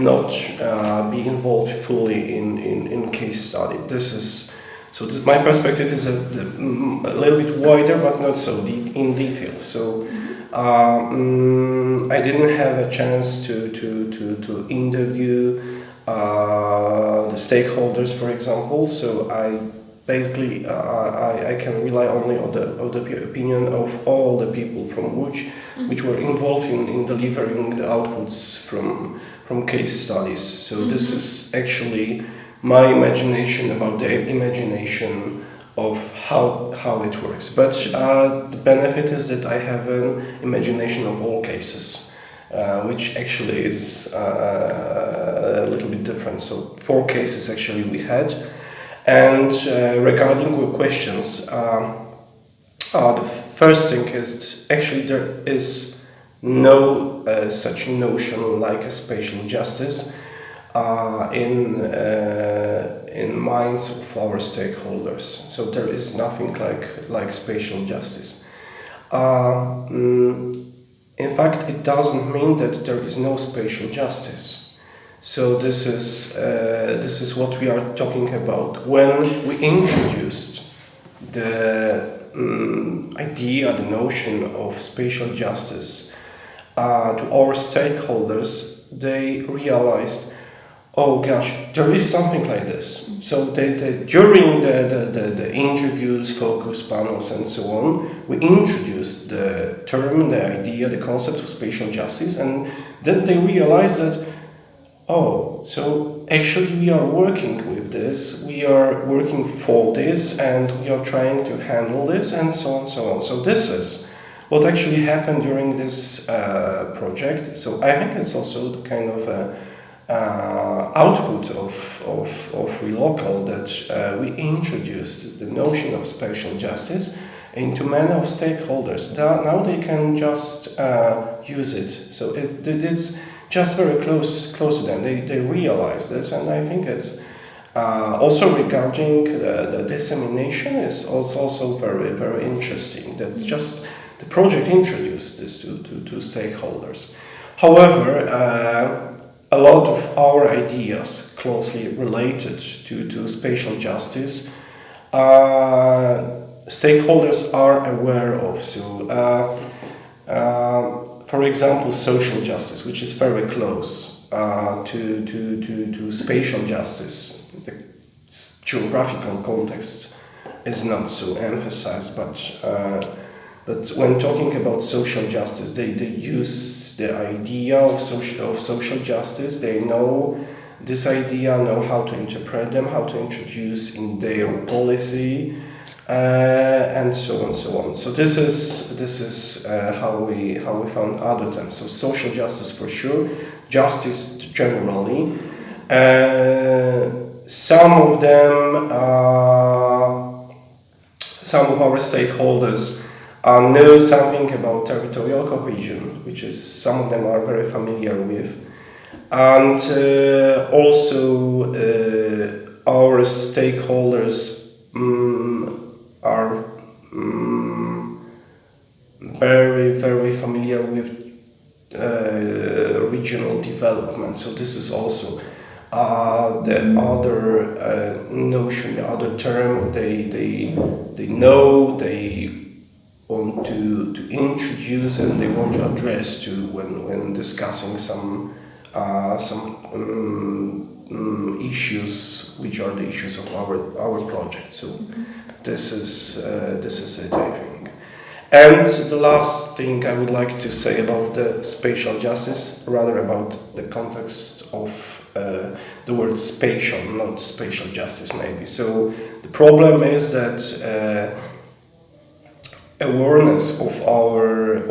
not be involved fully in case study. My perspective is a little bit wider, but not so deep in detail. So I didn't have a chance to interview the stakeholders, for example. So I basically I can rely only on the opinion of all the people from which were involved in delivering the outputs from case studies. So this is actually my imagination about the imagination of how it works. But the benefit is that I have an imagination of all cases, which actually is a little bit different. So 4 cases actually we had. And regarding your questions, the first thing is actually there is no such notion like a spatial justice in minds of our stakeholders. So there is nothing like spatial justice. In fact, it doesn't mean that there is no spatial justice. So this is what we are talking about when we introduced the idea, the notion of spatial justice to our stakeholders. They realized, oh gosh, there is something like this. So during the interviews, focus panels, and so on, we introduced the term, the idea, the concept of spatial justice, and then they realized that, oh, so actually we are working with this, we are working for this, and we are trying to handle this, and so on, so on. So this is what actually happened during this project. So I think it's also kind of a output of RELOCAL that we introduced the notion of spatial justice into many of stakeholders. Now they can just use it. So it's just very close to them. They realize this, and I think it's also regarding the dissemination is also very, very interesting. That just the project introduced this to stakeholders. However, a lot of our ideas closely related to spatial justice, stakeholders are aware of. So, for example, social justice, which is very close to spatial justice. The geographical context is not so emphasized, but when talking about social justice, they use the idea of social justice. They know this idea, know how to interpret them, how to introduce in their policy, and so on, so on. So this is how we found other terms. So social justice for sure, justice generally. Some of them, some of our stakeholders know something about territorial cohesion, which is some of them are very familiar with, and also our stakeholders are very, very familiar with regional development. So this is also the other notion, the other term they know, they want to introduce, and they want to address to when discussing some issues, which are the issues of our project. So this is it, I think. And the last thing I would like to say about the spatial justice, rather about the context of the word spatial, not spatial justice maybe. So the problem is that awareness of our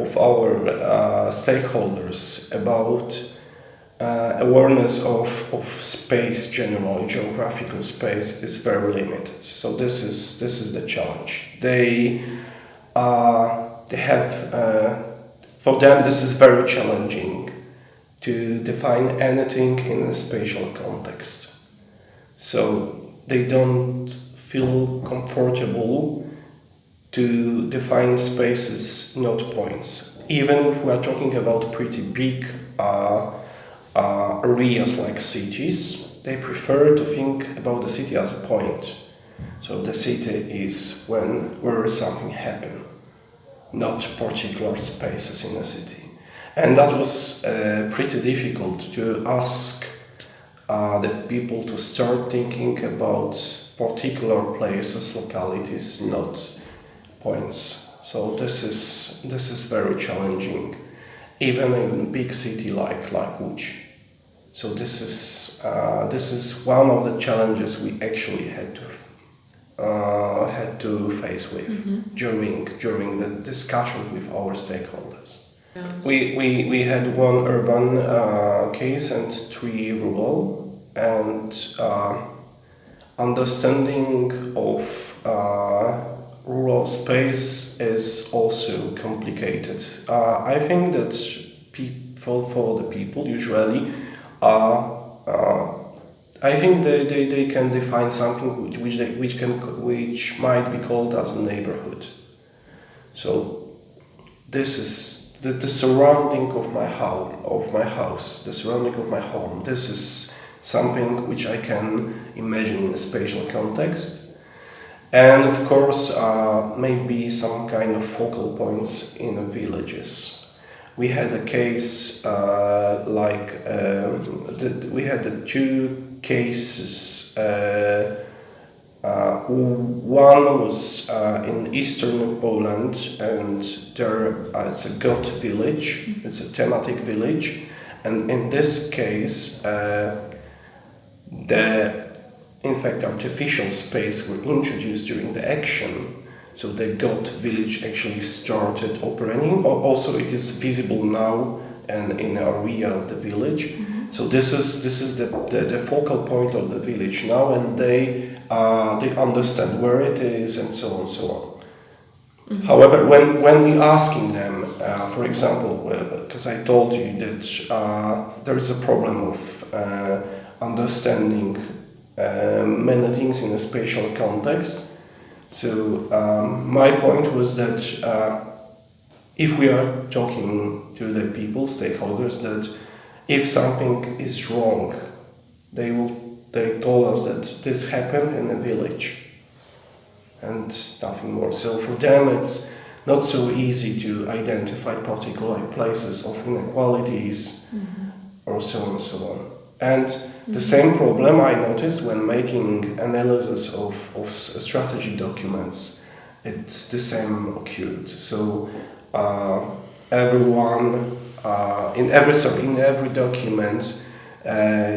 stakeholders about awareness of space, general geographical space, is very limited. So this is the challenge. They have for them this is very challenging to define anything in a spatial context. So they don't feel comfortable to define spaces, not points. Even if we are talking about pretty big areas like cities, they prefer to think about the city as a point. So the city is where something happened, not particular spaces in the city. And that was pretty difficult to ask the people to start thinking about particular places, localities, not points. So this is very challenging, even in a big city like Łódź. So this is one of the challenges we actually had to face with during the discussion with our stakeholders. We had one urban case and 3 rural, and understanding of rural space is also complicated. I think that for the people usually I think they can define something which might be called as a neighborhood. So this is the surrounding of my house, the surrounding of my home. This is something which I can imagine in a spatial context, and of course maybe some kind of focal points in the villages. We had a case we had the 2 cases. One was in eastern Poland, and there it's a goat village. It's a thematic village, and in this case, in fact, artificial space were introduced during the action. So the goat village actually started operating. Also, it is visible now and in the area of the village. So this is the focal point of the village now, and they understand where it is and so on and so on. However, when we asking them, for example, because I told you that there is a problem of understanding many things in a spatial context. So my point was that if we are talking to the people, stakeholders, that if something is wrong, they told us that this happened in a village and nothing more. So for them it's not so easy to identify particular places of inequalities or so on and so on. And the same problem I noticed when making analysis of strategy documents. It's the same occurred. So everyone in every document,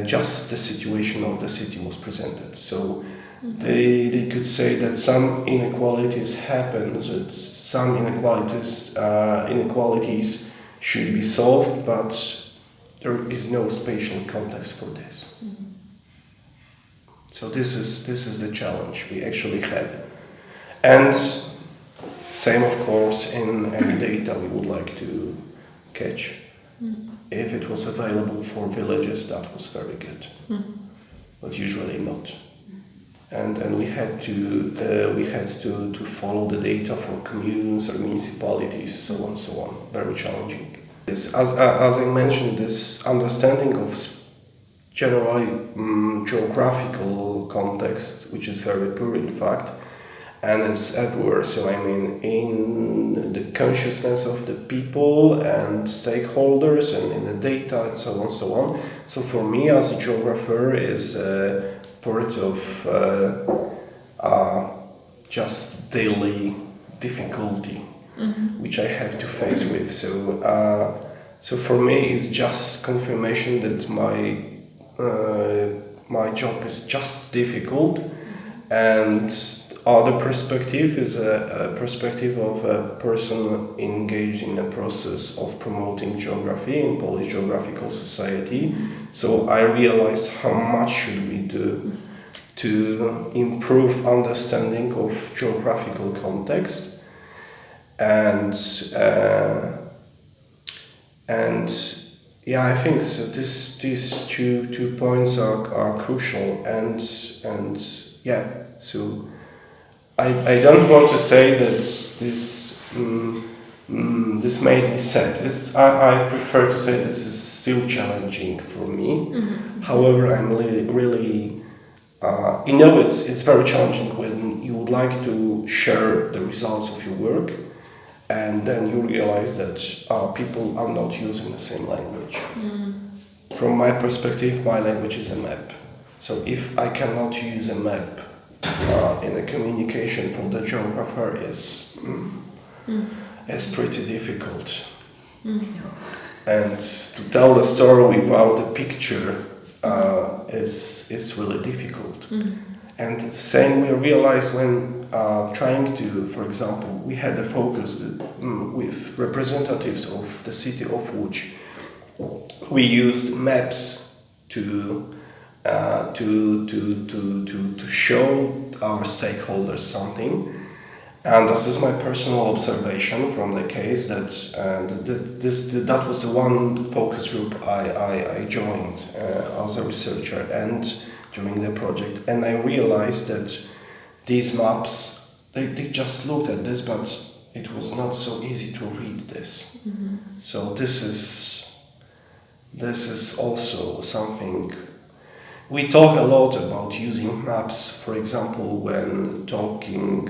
just the situation of the city was presented. So they could say that some inequalities happen, that some inequalities should be solved, but there is no spatial context for this. So this is the challenge we actually had. And same, of course, in any data we would like to catch. If it was available for villages, that was very good, but usually not. And we had to follow the data for communes or municipalities, so on and so on. Very challenging. As I mentioned, this understanding of generally geographical context, which is very poor in fact, and it's everywhere. So I mean, in the consciousness of the people and stakeholders, and in the data, and so on and so on. So for me, as a geographer, is part of just daily difficulty, which I have to face with. So for me, it's just confirmation that my job is just difficult, and other perspective is a perspective of a person engaged in the process of promoting geography in Polish Geographical Society. So I realized how much should we do to improve understanding of geographical context, and yeah, I think so. These two points are crucial, and yeah. So I don't want to say that this made me sad. I prefer to say this is still challenging for me. However, I'm really it's very challenging when you would like to share the results of your work, and then you realize that people are not using the same language. From my perspective, my language is a map. So if I cannot use a map in a communication from the geographer is pretty difficult. And to tell the story without a picture is really difficult. And the same we realize when trying to, for example, we had a focus with representatives of the city of Lodz. We used maps to show our stakeholders something. And this is my personal observation from the case that that was the one focus group I joined as a researcher and during the project, and I realized that these maps they just looked at this, but it was not so easy to read this. So this is also something. We talk a lot about using maps, for example, when talking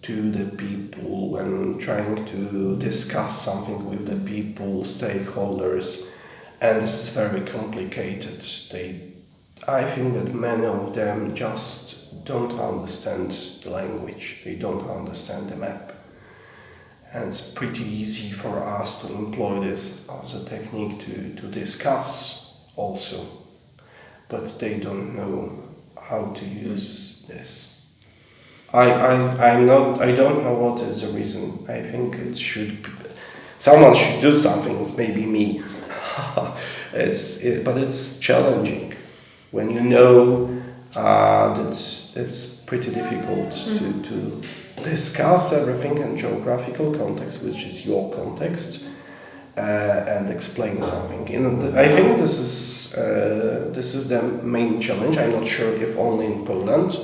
to the people, when trying to discuss something with the people, stakeholders, and this is very complicated. I think that many of them just don't understand the language, they don't understand the map. And it's pretty easy for us to employ this as a technique to discuss also, but they don't know how to use this. I don't know what is the reason. I think someone should do something, maybe me. But it's challenging when you know that it's pretty difficult to discuss everything in geographical context, which is your context, and explain something. I think this is the main challenge. I'm not sure if only in Poland.